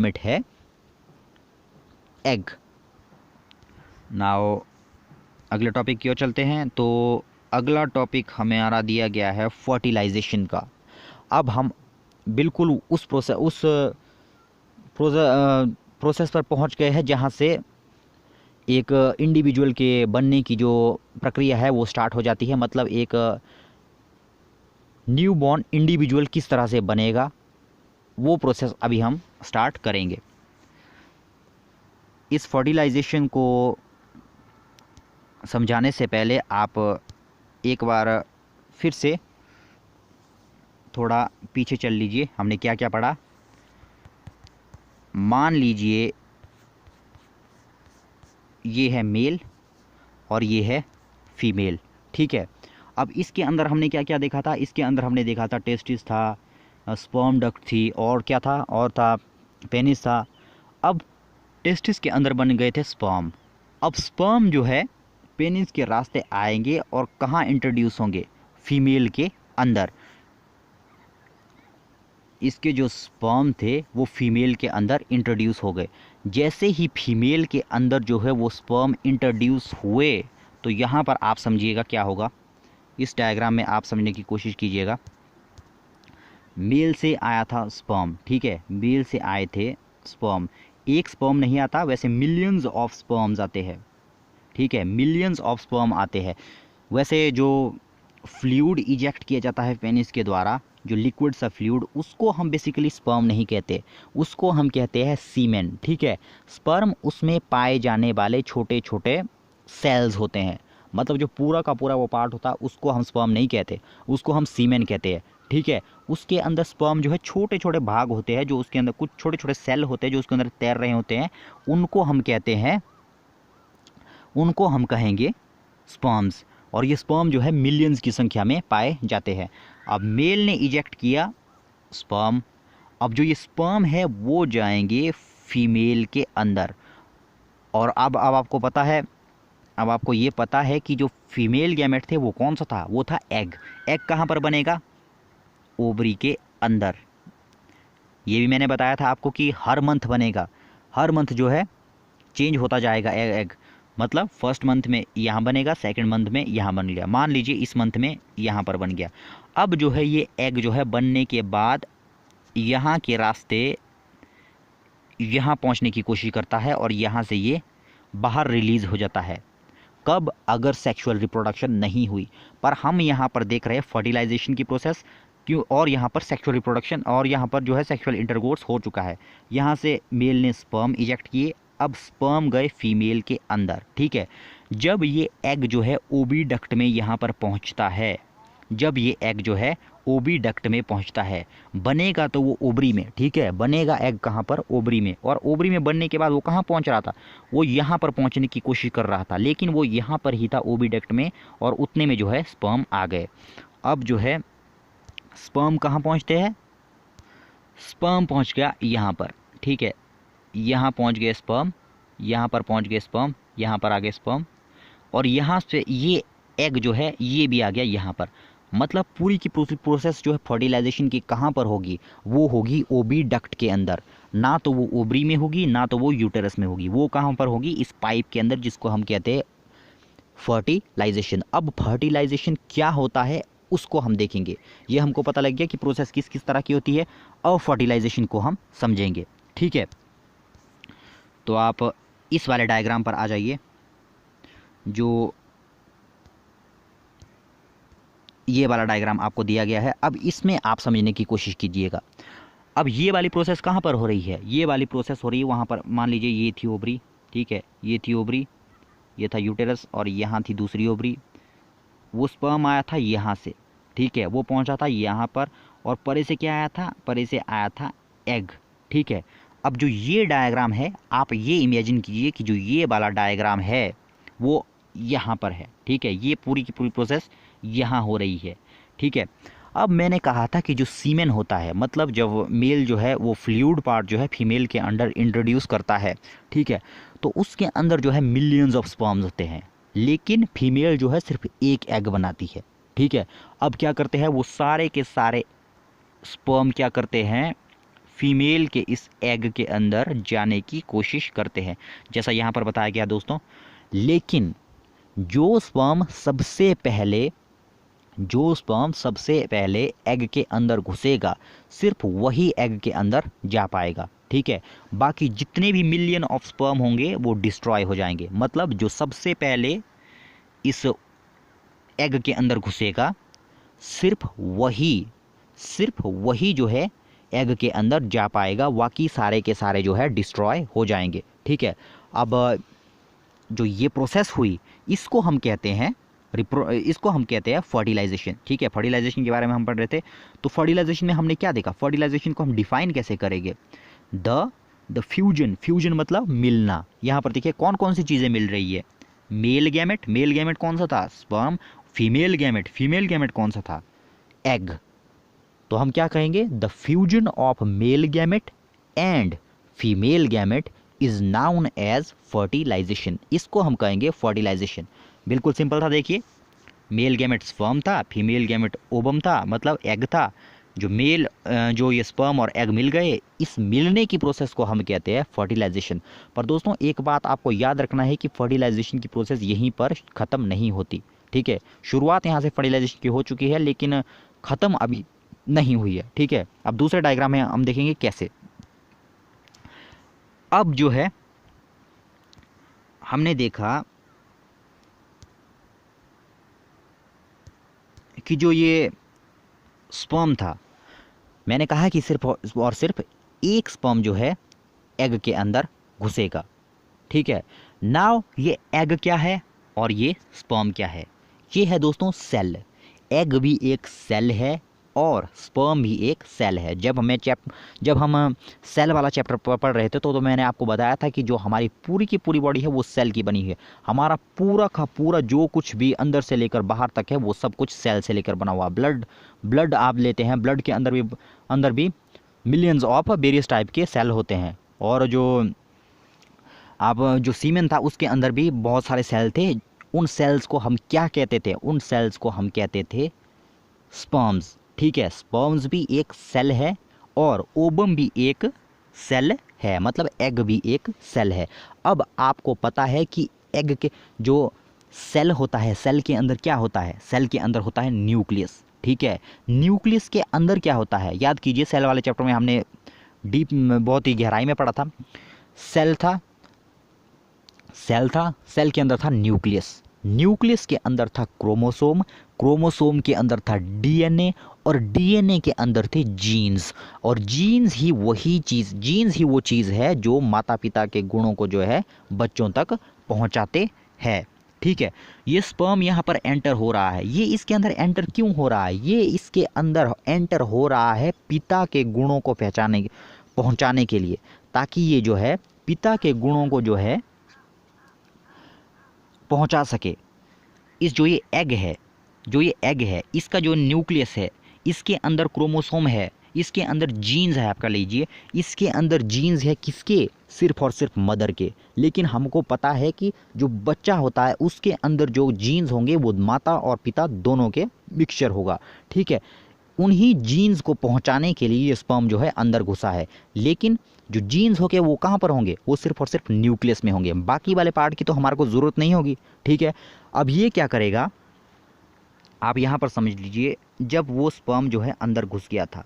Gamete है egg. Now अगले topic की ओर चलते हैं। तो अगला टॉपिक हमारा दिया गया है फर्टिलाइजेशन का। अब हम बिल्कुल उस प्रोसेस पर पहुंच गए हैं जहां से एक इंडिविजुअल के बनने की जो प्रक्रिया है वो स्टार्ट हो जाती है। मतलब एक न्यू बॉर्न इंडिविजुअल किस तरह से बनेगा वो प्रोसेस अभी हम स्टार्ट करेंगे। इस फर्टिलाइजेशन को समझाने से पहले आप एक बार फिर से थोड़ा पीछे चल लीजिए। हमने क्या क्या पढ़ा। मान लीजिए ये है मेल और ये है फीमेल, ठीक है। अब इसके अंदर हमने क्या क्या देखा था। इसके अंदर हमने देखा था टेस्टिस था, स्पर्म डक्ट थी, और क्या था, और था पेनिस था। अब टेस्टिस के अंदर बन गए थे स्पर्म। अब स्पर्म जो है पेनिस के रास्ते आएंगे और कहाँ इंट्रोड्यूस होंगे, फीमेल के अंदर। इसके जो स्पर्म थे वो फीमेल के अंदर इंट्रोड्यूस हो गए। जैसे ही फीमेल के अंदर जो है वो स्पर्म इंट्रोड्यूस हुए तो यहाँ पर आप समझिएगा क्या होगा। इस डायग्राम में आप समझने की कोशिश कीजिएगा। मेल से आया था स्पर्म, ठीक है, मेल से आए थे स्पर्म। एक स्पर्म नहीं आता, वैसे मिलियंस ऑफ स्पर्म्स आते हैं, ठीक है, मिलियंस ऑफ स्पर्म आते हैं। वैसे जो फ्लूइड इजेक्ट किया जाता है पेनिस के द्वारा, जो लिक्विड सा फ्लूइड, उसको हम बेसिकली स्पर्म नहीं कहते, उसको हम कहते हैं सीमेन, ठीक है। स्पर्म उसमें पाए जाने वाले छोटे छोटे सेल्स होते हैं। मतलब जो पूरा का पूरा वो पार्ट होता है उसको हम स्पर्म नहीं कहते, उसको हम सीमेन कहते हैं, ठीक है। उसके अंदर स्पर्म जो है छोटे छोटे भाग होते हैं, जो उसके अंदर कुछ छोटे छोटे सेल होते हैं जो उसके अंदर तैर रहे होते हैं, उनको हम कहते हैं, उनको हम कहेंगे स्पर्म्स। और ये स्पर्म जो है मिलियंस की संख्या में पाए जाते हैं। अब मेल ने इजेक्ट किया स्पर्म। अब जो ये स्पर्म है वो जाएंगे फीमेल के अंदर। और अब आपको पता है, अब आपको ये पता है कि जो फीमेल गैमेट थे वो कौन सा था, वो था एग। एग कहाँ पर बनेगा, ओवरी के अंदर। ये भी मैंने बताया था आपको कि हर मंथ बनेगा, हर मंथ जो है चेंज होता जाएगा एग। मतलब फर्स्ट मंथ में यहाँ बनेगा, सेकंड मंथ में यहाँ बन गया, मान लीजिए इस मंथ में यहाँ पर बन गया। अब जो है ये एग जो है बनने के बाद यहाँ के रास्ते यहाँ पहुँचने की कोशिश करता है और यहाँ से ये बाहर रिलीज़ हो जाता है। कब, अगर सेक्सुअल रिप्रोडक्शन नहीं हुई। पर हम यहाँ पर देख रहे हैं फर्टिलाइजेशन की प्रोसेस क्यों, और यहाँ पर सेक्सुअल रिप्रोडक्शन, और यहाँ पर जो है सेक्सुअल इंटरकोर्स हो चुका है। यहाँ से मेल ने स्पर्म इजेक्ट किए, अब स्पर्म गए फीमेल के अंदर, ठीक है। जब ये एग जो है ओविडक्ट में यहाँ पर पहुँचता है, जब ये एग जो है ओविडक्ट में पहुंचता है, बनेगा तो वो ओवरी में, ठीक है, बनेगा एग कहाँ पर, ओवरी में। और ओवरी में बनने के बाद वो कहाँ पहुंच रहा था, वो यहाँ पर पहुंचने की कोशिश कर रहा था, लेकिन वो यहाँ पर ही था ओविडक्ट में, और उतने में जो है स्पर्म आ गए। अब जो है स्पर्म कहाँ पहुँचते हैं, स्पर्म पहुँच गया यहाँ पर, ठीक है, यहाँ पहुँच गए स्पर्म, यहाँ पर पहुँच गए स्पर्म, यहाँ पर आ गए स्पर्म, और यहाँ से ये एग जो है ये भी आ गया यहाँ पर। मतलब पूरी की पूरी प्रोसेस जो है फर्टिलाइजेशन की कहाँ पर होगी, वो होगी ओविडक्ट के अंदर। ना तो वो ओवरी में होगी, ना तो वो यूटेरस में होगी, वो कहाँ पर होगी, इस पाइप के अंदर, जिसको हम कहते हैं फर्टिलाइजेशन। अब फर्टिलाइजेशन क्या होता है उसको हम देखेंगे। ये हमको पता लग गया कि प्रोसेस किस किस तरह की होती है। अब फर्टिलाइजेशन को हम समझेंगे, ठीक है। तो आप इस वाले डायग्राम पर आ जाइए। जो ये वाला डायग्राम आपको दिया गया है, अब इसमें आप समझने की कोशिश कीजिएगा। अब ये वाली प्रोसेस कहाँ पर हो रही है, ये वाली प्रोसेस हो रही है वहाँ पर, मान लीजिए ये थी ओवरी, ठीक है, ये थी ओवरी, ये था यूटेरस, और यहाँ थी दूसरी ओवरी। वो स्पर्म आया था यहाँ से, ठीक है, वो पहुँचा था यहाँ पर, और परे से क्या आया था, परे से आया था एग, ठीक है। अब जो ये डायग्राम है, आप ये इमेजिन कीजिए कि जो ये वाला डायग्राम है वो यहाँ पर है, ठीक है, ये पूरी की पूरी प्रोसेस यहाँ हो रही है, ठीक है। अब मैंने कहा था कि जो सीमेन होता है, मतलब जब मेल जो है वो फ्लूइड पार्ट जो है फीमेल के अंडर इंट्रोड्यूस करता है, ठीक है, तो उसके अंदर जो है मिलियंस ऑफ स्पर्म्स होते हैं, लेकिन फीमेल जो है सिर्फ एक एग बनाती है, ठीक है। अब क्या करते हैं वो सारे के सारे स्पर्म क्या करते हैं, फीमेल के इस एग के अंदर जाने की कोशिश करते हैं, जैसा यहाँ पर बताया गया दोस्तों। लेकिन जो स्पर्म सबसे पहले एग के अंदर घुसेगा, सिर्फ वही एग के अंदर जा पाएगा, ठीक है। बाकी जितने भी मिलियन ऑफ स्पर्म होंगे वो डिस्ट्रॉय हो जाएंगे। मतलब जो सबसे पहले इस एग के अंदर घुसेगा, सिर्फ वही जो है एग के अंदर जा पाएगा, बाकी सारे के सारे जो है डिस्ट्रॉय हो जाएंगे, ठीक है। अब जो ये प्रोसेस हुई इसको हम कहते हैं फर्टिलाइजेशन, ठीक है। फर्टिलाइजेशन के बारे में हम पढ़ रहे थे, तो फर्टिलाइजेशन में हमने क्या देखा, फर्टिलाइजेशन को हम डिफाइन कैसे करेंगे, द फ्यूजन मतलब मिलना। यहाँ पर देखिए कौन कौन सी चीज़ें मिल रही है, मेल गैमेट कौन सा था, स्पर्म। फीमेल गैमेट कौन सा था, एग। तो हम क्या कहेंगे, the fusion of male gamete and female gamete is known as fertilisation. इसको हम कहेंगे फर्टिलाइजेशन। बिल्कुल सिंपल था। देखिए मेल गैमेट स्पर्म था, फीमेल गैमेट ओवम था, मतलब एग था। जो ये स्पर्म और एग मिल गए, इस मिलने की प्रोसेस को हम कहते हैं फर्टिलाइजेशन। पर दोस्तों एक बात आपको याद रखना है कि फर्टिलाइजेशन की प्रोसेस यहीं पर ख़त्म नहीं होती, ठीक है। शुरुआत यहाँ से फर्टिलाइजेशन की हो चुकी है, लेकिन ख़त्म अभी नहीं हुई है, ठीक है। अब दूसरे डायग्राम में हम देखेंगे कैसे। अब जो है हमने देखा कि जो ये स्पर्म था, मैंने कहा कि सिर्फ और सिर्फ एक स्पर्म जो है एग के अंदर घुसेगा, ठीक है। नाउ ये एग क्या है और ये स्पर्म क्या है, ये है दोस्तों सेल। एग भी एक सेल है और स्पर्म भी एक सेल है। जब हम सेल वाला चैप्टर पढ़ रहे थे तो मैंने आपको बताया था कि जो हमारी पूरी की पूरी बॉडी है वो सेल की बनी है। हमारा पूरा का पूरा जो कुछ भी अंदर से लेकर बाहर तक है वो सब कुछ सेल से लेकर बना हुआ। ब्लड आप लेते हैं, ब्लड के अंदर भी मिलियंस ऑफ वेरियस टाइप के सेल होते हैं। और जो सीमेन था उसके अंदर भी बहुत सारे सेल थे। उन सेल्स को हम क्या कहते थे, उन सेल्स को हम कहते थे स्पर्म्स, ठीक है। स्पर्म्स भी एक सेल है और ओवम भी एक सेल है, मतलब एग भी एक सेल है। अब आपको पता है कि एग के जो सेल होता है, सेल के अंदर क्या होता है, सेल के अंदर होता है न्यूक्लियस, ठीक है। न्यूक्लियस के अंदर क्या होता है, याद कीजिए सेल वाले चैप्टर में हमने बहुत ही गहराई में पढ़ा था। सेल सेल के अंदर था न्यूक्लियस के अंदर था क्रोमोसोम के अंदर था डीएनए और डीएनए के अंदर थे जीन्स। और जीन्स ही वो चीज़ है जो माता पिता के गुणों को जो है बच्चों तक पहुंचाते हैं, ठीक है। ये स्पर्म यहाँ पर एंटर हो रहा है। ये इसके अंदर एंटर क्यों हो रहा है, ये इसके अंदर एंटर हो रहा है पिता के गुणों को पहुंचाने के लिए, ताकि ये जो है पिता के गुणों को जो है पहुंचा सके। जो ये एग है इसका जो न्यूक्लियस है, इसके अंदर क्रोमोसोम है, इसके अंदर जीन्स है, आपका लीजिए इसके अंदर जीन्स है, किसके, सिर्फ और सिर्फ मदर के। लेकिन हमको पता है कि जो बच्चा होता है उसके अंदर जो जीन्स होंगे वो माता और पिता दोनों के मिक्सचर होगा, ठीक है। उन्हीं जीन्स को पहुंचाने के लिए ये स्पर्म जो है अंदर घुसा है। लेकिन जो जीन्स होंगे वो कहाँ पर होंगे, वो सिर्फ और सिर्फ न्यूक्लियस में होंगे, बाकी वाले पार्ट की तो हमारे को ज़रूरत नहीं होगी, ठीक है। अब ये क्या करेगा, आप यहाँ पर समझ लीजिए, जब वो स्पर्म जो है अंदर घुस गया था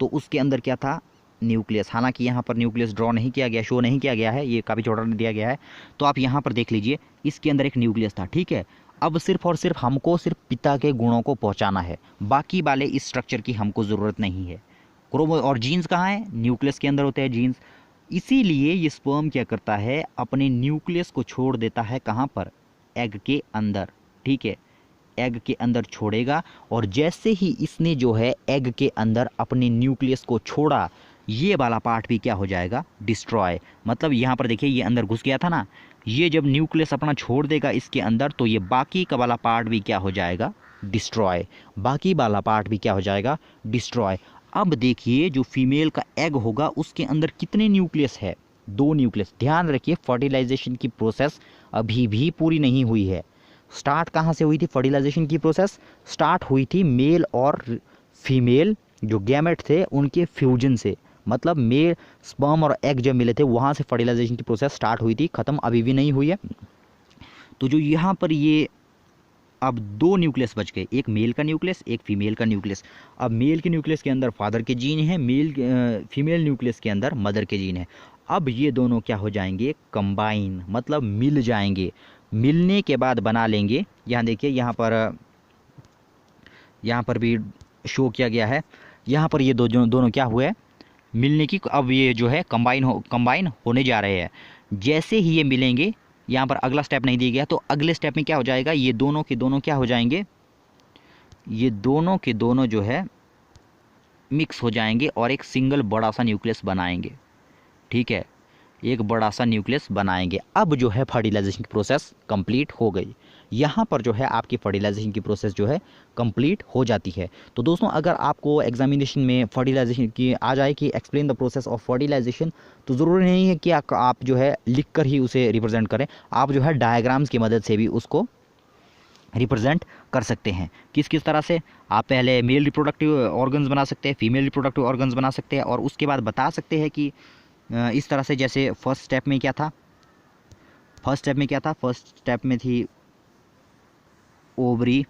तो उसके अंदर क्या था, न्यूक्लियस। हालांकि यहाँ पर न्यूक्लियस ड्रॉ नहीं किया गया, शो नहीं किया गया है, ये काफ़ी छोटा दिया गया है। तो आप यहाँ पर देख लीजिए, इसके अंदर एक न्यूक्लियस था, ठीक है। अब सिर्फ और सिर्फ हमको सिर्फ पिता के गुणों को पहुँचाना है, बाकी वाले इस स्ट्रक्चर की हमको ज़रूरत नहीं है। और जीन्स कहाँ है, न्यूक्लियस के अंदर होते हैं जीन्स। इसीलिए ये स्पर्म क्या करता है, अपने न्यूक्लियस को छोड़ देता है कहाँ पर, एग के अंदर, ठीक है। एग के अंदर छोड़ेगा और जैसे ही इसने जो है एग के अंदर अपने न्यूक्लियस को छोड़ा, ये वाला पार्ट भी क्या हो जाएगा, डिस्ट्रॉय। मतलब यहाँ पर देखिए ये अंदर घुस गया था ना, ये जब न्यूक्लियस अपना छोड़ देगा इसके अंदर तो ये बाकी का वाला पार्ट भी क्या हो जाएगा, डिस्ट्रॉय। बाकी वाला पार्ट भी क्या हो जाएगा, डिस्ट्रॉय। अब देखिए जो फीमेल का एग होगा उसके अंदर कितने न्यूक्लियस है, 2 न्यूक्लियस। ध्यान रखिए फर्टिलाइजेशन की प्रोसेस अभी भी पूरी नहीं हुई है। स्टार्ट कहाँ से हुई थी फर्टिलाइजेशन की प्रोसेस, स्टार्ट हुई थी मेल और फीमेल जो गैमेट थे उनके फ्यूजन से। मतलब मेल स्पर्म और एग जब मिले थे वहाँ से फर्टिलाइजेशन की प्रोसेस स्टार्ट हुई थी, ख़त्म अभी भी नहीं हुई है। तो जो यहाँ पर ये अब दो न्यूक्लियस बच गए, एक मेल का न्यूक्लियस, एक फीमेल का न्यूक्लियस। अब मेल के न्यूक्लियस के अंदर फादर के जीन है, फीमेल न्यूक्लियस के अंदर मदर के जीन है। अब ये दोनों क्या हो जाएंगे, कंबाइन, मतलब मिल जाएंगे। मिलने के बाद बना लेंगे, यहाँ देखिए यहाँ पर भी शो किया गया है, यहाँ पर ये दोनों क्या हुए, मिलने की, अब ये जो है कंबाइन होने जा रहे हैं। जैसे ही ये मिलेंगे, यहाँ पर अगला स्टेप नहीं दिया गया, तो अगले स्टेप में क्या हो जाएगा, ये दोनों के दोनों क्या हो जाएंगे, ये दोनों के दोनों जो है मिक्स हो जाएंगे और एक सिंगल बड़ा सा न्यूक्लियस बनाएंगे। ठीक है, एक बड़ा सा न्यूक्लियस बनाएंगे। अब जो है फर्टिलाइजेशन की प्रोसेस कंप्लीट हो गई। यहाँ पर जो है आपकी फर्टिलाइजेशन की प्रोसेस जो है कंप्लीट हो जाती है। तो दोस्तों अगर आपको एग्जामिनेशन में फर्टिलाइजेशन की आ जाए कि explain the process of fertilisation, तो ज़रूरी नहीं है कि आप जो है लिख कर ही उसे रिप्रेजेंट करें, आप जो है डायग्राम्स की मदद से भी उसको रिप्रेजेंट कर सकते हैं। किस किस तरह से, आप पहले मेल रिप्रोडक्टिव ऑर्गन्स बना सकते हैं, फीमेल रिप्रोडक्टिव ऑर्गन्स बना सकते हैं, और उसके बाद बता सकते हैं कि इस तरह से, जैसे फर्स्ट स्टेप में क्या था, फर्स्ट स्टेप में थी ओवरी।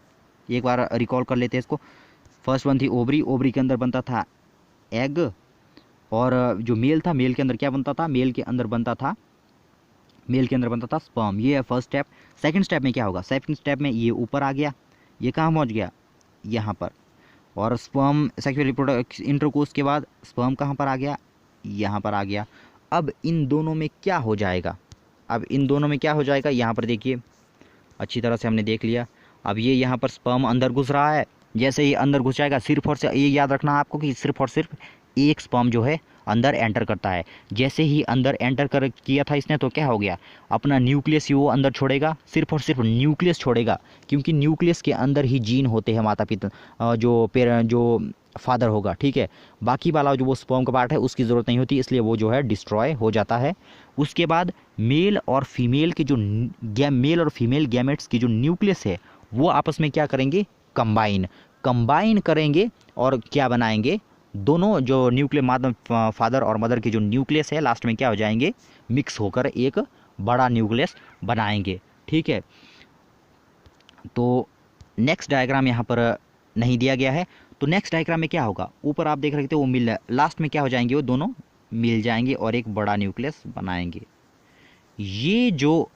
एक बार रिकॉल कर लेते हैं इसको। फर्स्ट वन थी ओवरी, ओवरी के अंदर बनता था एग, और जो मेल था, मेल के अंदर क्या बनता था, मेल के अंदर बनता था स्पर्म। ये है फर्स्ट स्टेप। सेकंड स्टेप में क्या होगा, सेकंड स्टेप में ये ऊपर आ गया, ये कहाँ पहुँच गया, यहाँ पर, और स्पर्म सेक्सुअल रिप्रोडक्शन इंटरकोर्स के बाद स्पर्म कहाँ पर आ गया, यहाँ पर आ गया। अब इन दोनों में क्या हो जाएगा, यहाँ पर देखिए, अच्छी तरह से हमने देख लिया। अब ये यहाँ पर स्पर्म अंदर घुस रहा है, जैसे ही अंदर घुस जाएगा, सिर्फ और सिर्फ ये याद रखना है आपको कि सिर्फ और सिर्फ एक स्पर्म जो है अंदर एंटर करता है। जैसे ही अंदर एंटर कर किया था इसने, तो क्या हो गया, अपना न्यूक्लियस ही वो अंदर छोड़ेगा, सिर्फ और सिर्फ न्यूक्लियस छोड़ेगा, क्योंकि न्यूक्लियस के अंदर ही जीन होते हैं माता पिता जो फादर होगा। ठीक है, बाकी वाला जो वो स्पर्म का पार्ट है उसकी ज़रूरत नहीं होती, इसलिए वो जो है डिस्ट्रॉय हो जाता है। उसके बाद मेल और फीमेल गैमेट्स की जो न्यूक्लियस है वो आपस में क्या करेंगे, कंबाइन करेंगे, और क्या बनाएंगे, दोनों जो फादर और मदर की जो न्यूक्लियस है लास्ट में क्या हो जाएंगे, मिक्स होकर एक बड़ा न्यूक्लियस बनाएंगे। ठीक है, तो नेक्स्ट डायग्राम यहाँ पर नहीं दिया गया है। तो नेक्स्ट डायग्राम में क्या होगा, ऊपर आप देख रहे थे वो मिल, लास्ट में क्या हो जाएंगे, वो दोनों मिल जाएंगे और एक बड़ा न्यूक्लियस बनाएंगे। ये जो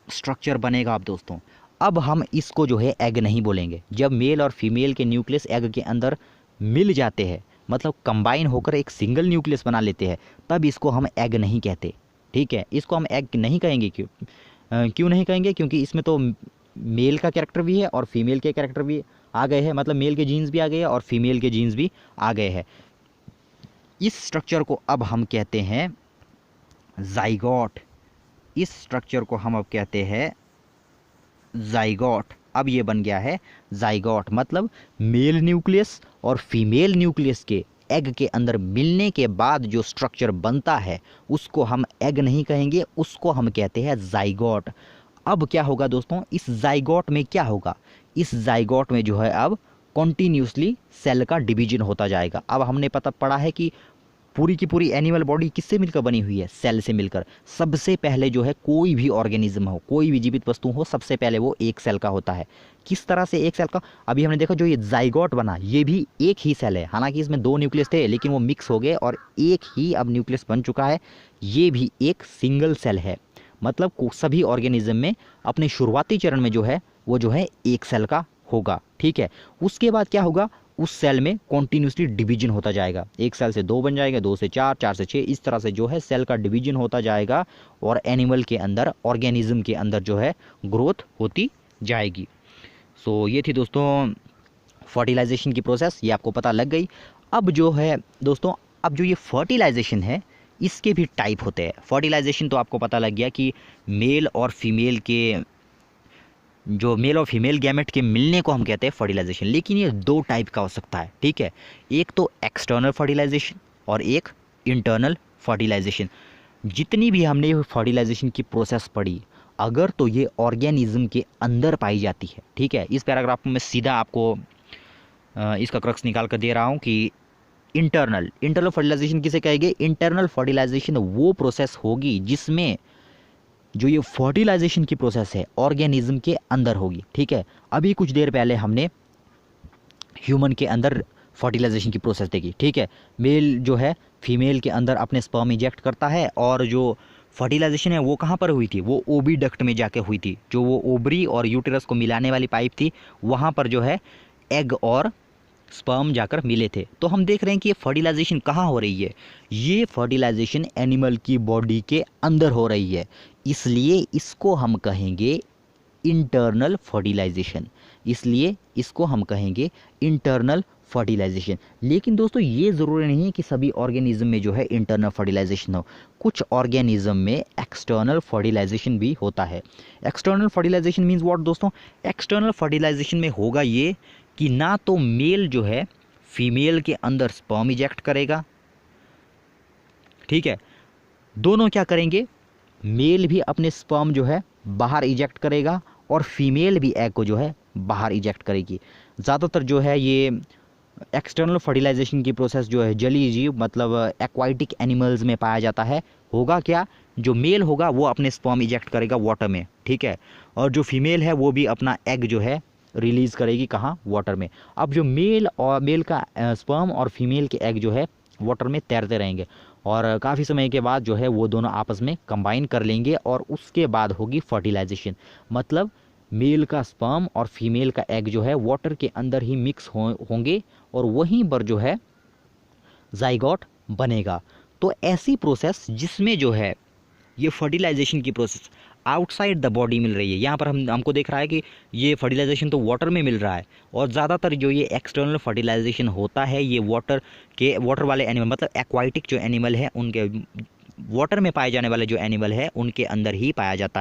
स्ट्रक्चर बनेगा आप दोस्तों, अब हम इसको जो है एग नहीं बोलेंगे। जब मेल और फीमेल के न्यूक्लियस एग के अंदर मिल जाते हैं, मतलब कंबाइन होकर एक सिंगल न्यूक्लियस बना लेते हैं, तब इसको हम एग नहीं कहते। ठीक है, इसको हम एग नहीं कहेंगे। क्यों नहीं कहेंगे, क्योंकि इसमें तो मेल का कैरेक्टर भी है और फीमेल के कैरेक्टर भी आ गए हैं, मतलब मेल के जीन्स भी आ गए हैं और फीमेल के जीन्स भी आ गए हैं। इस स्ट्रक्चर को अब हम कहते हैं जाइगोट। इस स्ट्रक्चर को हम अब कहते हैं जाइगोट। अब ये बन गया है जाइगोट, मतलब मेल न्यूक्लियस और फीमेल न्यूक्लियस के एग के अंदर मिलने के बाद जो स्ट्रक्चर बनता है उसको हम एग नहीं कहेंगे, उसको हम कहते हैं जाइगोट। अब क्या होगा दोस्तों, इस जाइगोट में क्या होगा, इस जाइगोट में जो है अब कॉन्टीन्यूसली सेल का डिवीजन होता जाएगा। अब हमने पढ़ा है कि पूरी की पूरी एनिमल बॉडी किससे मिलकर बनी हुई है, सेल से मिलकर। सबसे पहले जो है कोई भी ऑर्गेनिज्म हो, कोई भी जीवित वस्तु हो, सबसे पहले वो एक सेल का होता है। किस तरह से एक सेल का, अभी हमने देखा जो ये जाइगोट बना, ये भी एक ही सेल है। हालांकि इसमें दो न्यूक्लियस थे, लेकिन वो मिक्स हो गए और एक ही अब न्यूक्लियस बन चुका है। ये भी एक सिंगल सेल है, मतलब सभी ऑर्गेनिज्म में अपने शुरुआती चरण में जो है वो जो है एक सेल का होगा। ठीक है, उसके बाद क्या होगा, उस सेल में कॉन्टीन्यूसली डिवीजन होता जाएगा। एक सेल से दो बन जाएगा, दो से चार, चार से छः, इस तरह से जो है सेल का डिवीजन होता जाएगा और एनिमल के अंदर, ऑर्गेनिज्म के अंदर जो है ग्रोथ होती जाएगी। सो ये थी दोस्तों फर्टिलाइजेशन की प्रोसेस, ये आपको पता लग गई। अब जो है दोस्तों, अब जो ये फर्टिलाइजेशन है इसके भी टाइप होते हैं। फर्टिलाइजेशन तो आपको पता लग गया कि मेल और फीमेल गैमेट के मिलने को हम कहते हैं फर्टिलाइजेशन, लेकिन ये दो टाइप का हो सकता है। ठीक है, एक तो एक्सटर्नल फर्टिलाइजेशन और एक इंटरनल फर्टिलाइजेशन। जितनी भी हमने फर्टिलाइजेशन की प्रोसेस पढ़ी, अगर तो ये ऑर्गेनिज्म के अंदर पाई जाती है। ठीक है, इस पैराग्राफ में मैं सीधा आपको इसका क्रक्स निकाल कर दे रहा हूँ कि इंटरनल फर्टिलाइजेशन किसे कहेंगे? इंटरनल फर्टिलाइजेशन वो प्रोसेस होगी जिसमें जो ये फर्टिलाइजेशन की प्रोसेस है ऑर्गेनिज्म के अंदर होगी। ठीक है, अभी कुछ देर पहले हमने ह्यूमन के अंदर फर्टिलाइजेशन की प्रोसेस देखी। ठीक है, मेल जो है फीमेल के अंदर अपने स्पर्म इंजेक्ट करता है और जो फर्टिलाइजेशन है वो कहाँ पर हुई थी? वो ओबी डक्ट में जाके हुई थी। जो वो ओबरी और यूटेरस को मिलाने वाली पाइप थी, वहाँ पर जो है एग और स्पर्म जाकर मिले थे। तो हम देख रहे हैं कि ये फर्टिलाइजेशन कहाँ हो रही है? ये फर्टिलाइजेशन एनिमल की बॉडी के अंदर हो रही है, इसलिए इसको हम कहेंगे इंटरनल फर्टिलाइजेशन। इसलिए इसको हम कहेंगे इंटरनल फर्टिलाइजेशन। लेकिन दोस्तों ये ज़रूरी नहीं है कि सभी ऑर्गेनिज्म में जो है इंटरनल फर्टिलाइजेशन हो। कुछ ऑर्गेनिज्म में एक्सटर्नल फर्टिलाइजेशन भी होता है। एक्सटर्नल फर्टिलाइजेशन मीन्स व्हाट दोस्तों? एक्सटर्नल फर्टिलाइजेशन में होगा ये कि ना तो मेल जो है फीमेल के अंदर स्पर्म इजेक्ट करेगा, ठीक है, दोनों क्या करेंगे? मेल भी अपने स्पर्म जो है बाहर इजेक्ट करेगा और फीमेल भी एग को जो है बाहर इजेक्ट करेगी। ज़्यादातर जो है ये एक्सटर्नल फर्टिलाइजेशन की प्रोसेस जो है जलीय जीव मतलब एक्वाटिक एनिमल्स में पाया जाता है। होगा क्या? जो मेल होगा वो अपने स्पर्म इजेक्ट करेगा वाटर में, ठीक है, और जो फीमेल है वो भी अपना एग जो है रिलीज़ करेगी कहाँ? वाटर में। अब जो मेल का स्पर्म और फीमेल के एग जो है वाटर में तैरते रहेंगे और काफ़ी समय के बाद जो है वो दोनों आपस में कंबाइन कर लेंगे और उसके बाद होगी फर्टिलाइजेशन। मतलब मेल का स्पर्म और फीमेल का एग जो है वाटर के अंदर ही मिक्स होंगे और वहीं पर जो है जाइगोट बनेगा। तो ऐसी प्रोसेस जिसमें जो है ये फर्टिलाइजेशन की प्रोसेस आउटसाइड द बॉडी मिल रही है। यहाँ पर हमको देख रहा है कि ये फर्टिलाइजेशन तो वाटर में मिल रहा है और ज़्यादातर जो ये एक्सटर्नल फर्टिलाइजेशन होता है ये वाटर वाले एनिमल मतलब एक्वाटिक जो एनिमल है उनके वाटर में पाए जाने वाले जो एनिमल है उनके अंदर ही पाया जाता है।